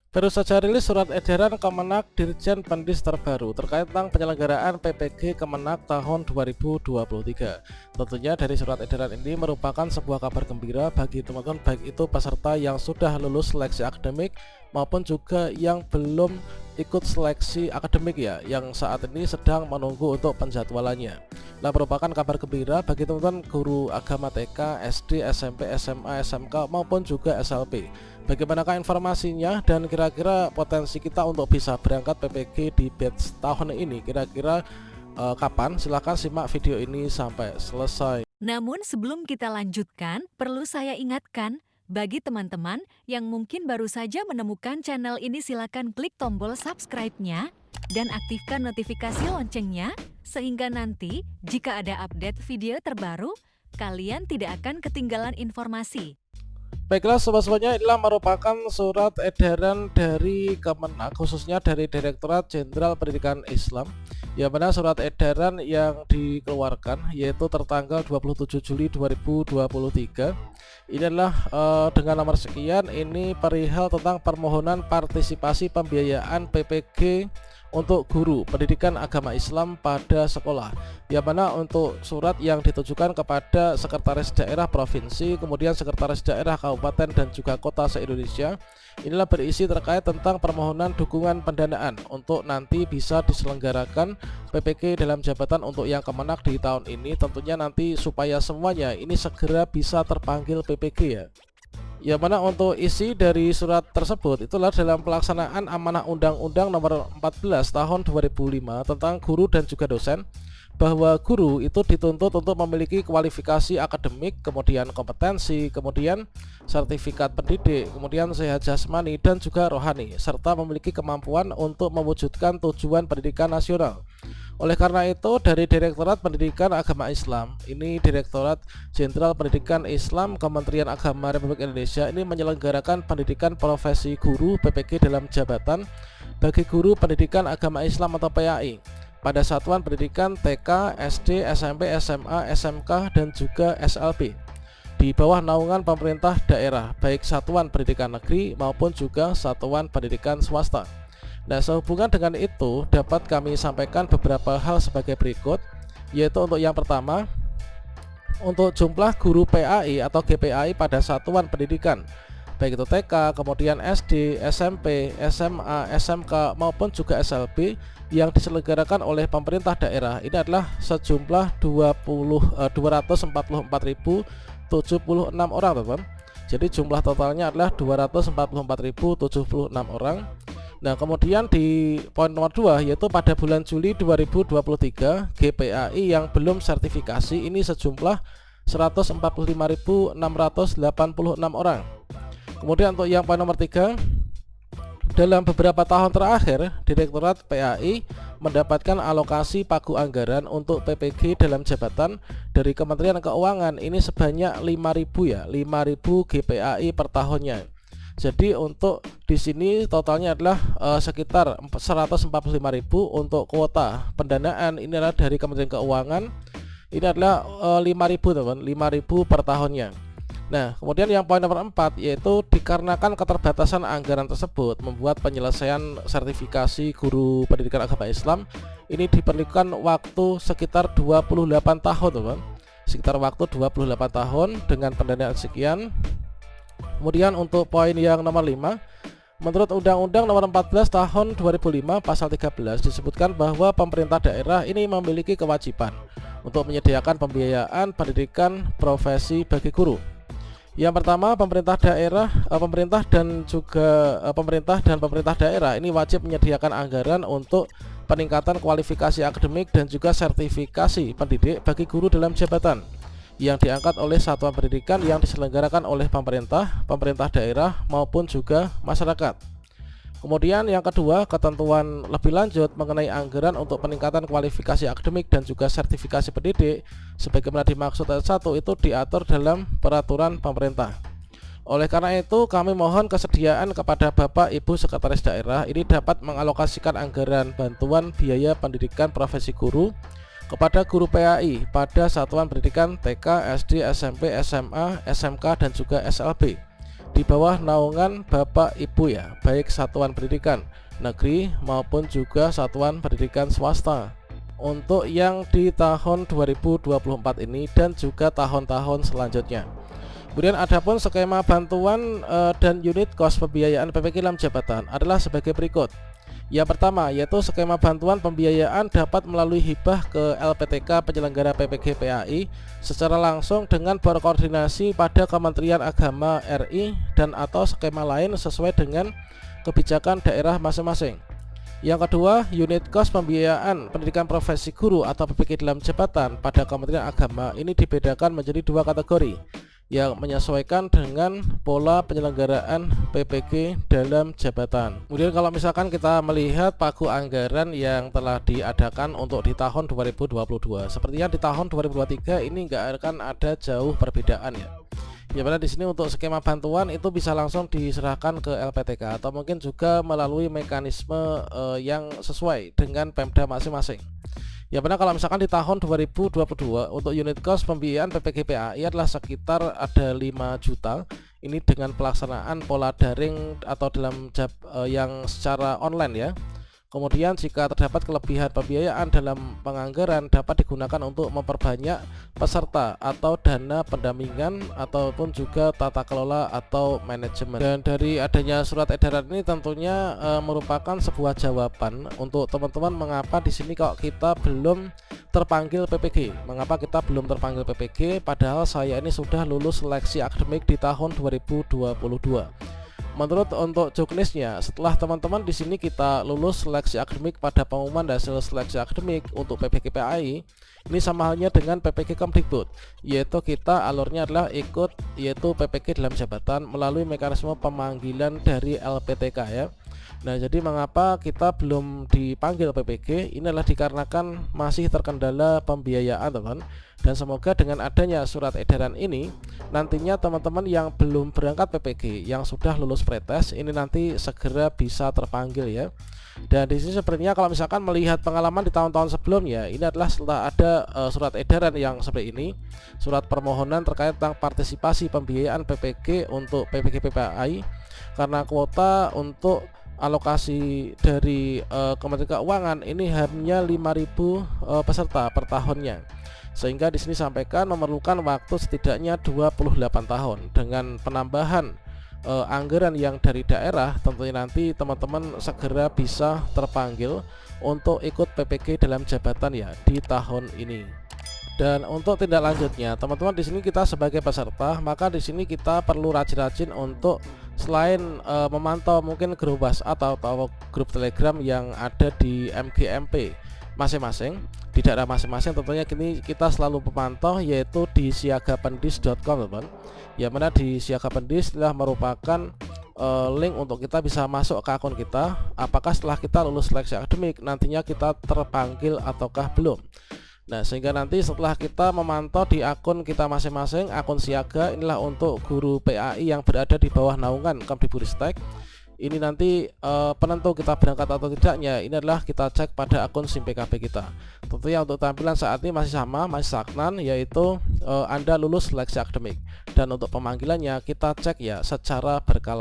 Baru saja rilis surat edaran Kemenak Dirjen Pendis terbaru terkait tentang penyelenggaraan PPG Kemenak tahun 2023. Tentunya dari surat edaran ini merupakan sebuah kabar gembira bagi teman-teman, baik itu peserta yang sudah lulus seleksi akademik maupun juga yang belum ikut seleksi akademik ya, yang saat ini sedang menunggu untuk penjadwalannya. Nah, merupakan kabar gembira bagi teman-teman guru agama TK, SD, SMP, SMA, SMK maupun juga SLP. Bagaimanakah informasinya dan kira-kira potensi kita untuk bisa berangkat PPG di batch tahun ini kira-kira kapan? Silahkan simak video ini sampai selesai. Namun sebelum kita lanjutkan, perlu saya ingatkan, bagi teman-teman yang mungkin baru saja menemukan channel ini, silakan klik tombol subscribe-nya dan aktifkan notifikasi loncengnya, sehingga nanti jika ada update video terbaru, kalian tidak akan ketinggalan informasi. Baiklah sobat-sobatnya, inilah merupakan surat edaran dari Kemenak, khususnya dari Direktorat Jenderal Pendidikan Islam, yang mana surat edaran yang dikeluarkan yaitu tertanggal 27 Juli 2023. Ini adalah dengan nomor sekian, ini perihal tentang permohonan partisipasi pembiayaan PPG untuk guru pendidikan agama Islam pada sekolah, yang mana untuk surat yang ditujukan kepada sekretaris daerah provinsi, kemudian sekretaris daerah kabupaten dan juga kota se-Indonesia. Inilah berisi terkait tentang permohonan dukungan pendanaan untuk nanti bisa diselenggarakan PPG dalam jabatan untuk yang Kemenak di tahun ini, tentunya nanti supaya semuanya ini segera bisa terpanggil PPG ya. Yang mana untuk isi dari surat tersebut itulah dalam pelaksanaan amanah Undang-Undang Nomor 14 Tahun 2005 tentang guru dan juga dosen, bahwa guru itu dituntut untuk memiliki kualifikasi akademik, kemudian kompetensi, kemudian sertifikat pendidik, kemudian sehat jasmani dan juga rohani, serta memiliki kemampuan untuk mewujudkan tujuan pendidikan nasional. Oleh karena itu, dari Direktorat Pendidikan Agama Islam, ini Direktorat Jenderal Pendidikan Islam Kementerian Agama Republik Indonesia ini menyelenggarakan pendidikan profesi guru PPG dalam jabatan bagi guru pendidikan agama Islam atau PAI pada satuan pendidikan TK, SD, SMP, SMA, SMK dan juga SLB di bawah naungan pemerintah daerah, baik satuan pendidikan negeri maupun juga satuan pendidikan swasta. Nah, sehubungan dengan itu dapat kami sampaikan beberapa hal sebagai berikut, yaitu untuk yang pertama, untuk jumlah guru PAI atau GPAI pada satuan pendidikan, baik itu TK, kemudian SD, SMP, SMA, SMK maupun juga SLB yang diselenggarakan oleh pemerintah daerah, ini adalah sejumlah 244.076 orang, teman. Jadi jumlah totalnya adalah 244.076 orang. Nah, kemudian di poin nomor 2 yaitu pada bulan Juli 2023 GPAI yang belum sertifikasi ini sejumlah 145.686 orang. Kemudian untuk yang poin nomor 3, dalam beberapa tahun terakhir Direktorat PAI mendapatkan alokasi pagu anggaran untuk PPG dalam jabatan dari Kementerian Keuangan ini sebanyak 5.000 ya, 5.000 GPAI per tahunnya. Jadi untuk di sini totalnya adalah sekitar 145.000 untuk kuota pendanaan ini adalah dari Kementerian Keuangan. Ini adalah 5.000 teman, 5.000 per tahunnya. Nah, kemudian yang poin nomor 4 yaitu dikarenakan keterbatasan anggaran tersebut membuat penyelesaian sertifikasi guru pendidikan agama Islam ini diperlukan waktu sekitar 28 tahun teman. Sekitar waktu 28 tahun dengan pendanaan sekian. Kemudian untuk poin yang nomor 5, menurut Undang-Undang Nomor 14 Tahun 2005 Pasal 13 disebutkan bahwa pemerintah daerah ini memiliki kewajiban untuk menyediakan pembiayaan pendidikan profesi bagi guru. Yang pertama, pemerintah daerah ini wajib menyediakan anggaran untuk peningkatan kualifikasi akademik dan juga sertifikasi pendidik bagi guru dalam jabatan yang diangkat oleh satuan pendidikan yang diselenggarakan oleh pemerintah daerah maupun juga masyarakat. Kemudian yang kedua, ketentuan lebih lanjut mengenai anggaran untuk peningkatan kualifikasi akademik dan juga sertifikasi pendidik sebagaimana dimaksud ayat 1 itu diatur dalam peraturan pemerintah. Oleh karena itu, kami mohon kesediaan kepada Bapak Ibu Sekretaris Daerah ini dapat mengalokasikan anggaran bantuan biaya pendidikan profesi guru kepada guru PAI pada satuan pendidikan TK, SD, SMP, SMA, SMK dan juga SLB di bawah naungan Bapak Ibu ya, baik satuan pendidikan negeri maupun juga satuan pendidikan swasta untuk yang di tahun 2024 ini dan juga tahun-tahun selanjutnya. Kemudian adapun skema bantuan dan unit kos pembiayaan PPK dalam jabatan adalah sebagai berikut. Yang pertama yaitu skema bantuan pembiayaan dapat melalui hibah ke LPTK penyelenggara PPG PAI secara langsung dengan berkoordinasi pada Kementerian Agama RI dan atau skema lain sesuai dengan kebijakan daerah masing-masing. Yang kedua, unit kos pembiayaan pendidikan profesi guru atau PPG dalam jabatan pada Kementerian Agama ini dibedakan menjadi dua kategori yang menyesuaikan dengan pola penyelenggaraan PPG dalam jabatan. Kemudian kalau misalkan kita melihat pagu anggaran yang telah diadakan untuk di tahun 2022, sepertinya di tahun 2023 ini nggak akan ada jauh perbedaan ya. Ya pada di sini untuk skema bantuan itu bisa langsung diserahkan ke LPTK atau mungkin juga melalui mekanisme yang sesuai dengan Pemda masing-masing. Ya benar, kalau misalkan di tahun 2022 untuk unit kos pembiayaan PPG PAI adalah sekitar ada 5 juta. Ini dengan pelaksanaan pola daring atau dalam yang secara online ya. Kemudian jika terdapat kelebihan pembiayaan dalam penganggaran dapat digunakan untuk memperbanyak peserta atau dana pendampingan ataupun juga tata kelola atau manajemen. Dan dari adanya surat edaran ini tentunya merupakan sebuah jawaban untuk teman-teman mengapa di sini kok kita belum terpanggil PPG. Mengapa kita belum terpanggil PPG padahal saya ini sudah lulus seleksi akademik di tahun 2022. Menurut untuk juknisnya, setelah teman-teman di sini kita lulus seleksi akademik pada pengumuman hasil seleksi akademik untuk PPG PAI, ini sama halnya dengan PPG Kemdikbud, yaitu kita alurnya adalah ikut yaitu PPG dalam jabatan melalui mekanisme pemanggilan dari LPTK ya. Nah, jadi mengapa kita belum dipanggil PPG? Ini adalah dikarenakan masih terkendala pembiayaan, teman. Dan semoga dengan adanya surat edaran ini, nantinya teman-teman yang belum berangkat PPG, yang sudah lulus pretest, ini nanti segera bisa terpanggil ya. Dan di sini sebenarnya kalau misalkan melihat pengalaman di tahun-tahun sebelumnya, ini adalah setelah ada surat edaran yang seperti ini, surat permohonan terkait tentang partisipasi pembiayaan PPG untuk PPG PAI, karena kuota untuk alokasi dari Kementerian Keuangan ini hanya 5.000 peserta per tahunnya, sehingga di sini sampaikan memerlukan waktu setidaknya 28 tahun. Dengan penambahan anggaran yang dari daerah, tentunya nanti teman-teman segera bisa terpanggil untuk ikut PPG dalam jabatan ya di tahun ini. Dan untuk tindak lanjutnya, teman-teman di sini kita sebagai peserta, maka di sini kita perlu rajin-rajin untuk selain memantau mungkin grup WhatsApp atau grup Telegram yang ada di MGMP masing-masing di daerah masing-masing, tentunya kini kita selalu memantau yaitu di siagapendis.com, teman. Yang mana di Siagapendis telah merupakan link untuk kita bisa masuk ke akun kita, apakah setelah kita lulus seleksi akademik nantinya kita terpanggil ataukah belum. Nah, sehingga nanti setelah kita memantau di akun kita masing-masing, akun siaga inilah untuk guru PAI yang berada di bawah naungan Kemdikbudristek. Ini nanti penentu kita berangkat atau tidaknya ini adalah kita cek pada akun SIM PKB kita. Tentunya untuk tampilan saat ini masih sama, masih stagnan, yaitu Anda lulus seleksi akademik. Dan untuk pemanggilannya kita cek ya secara berkala.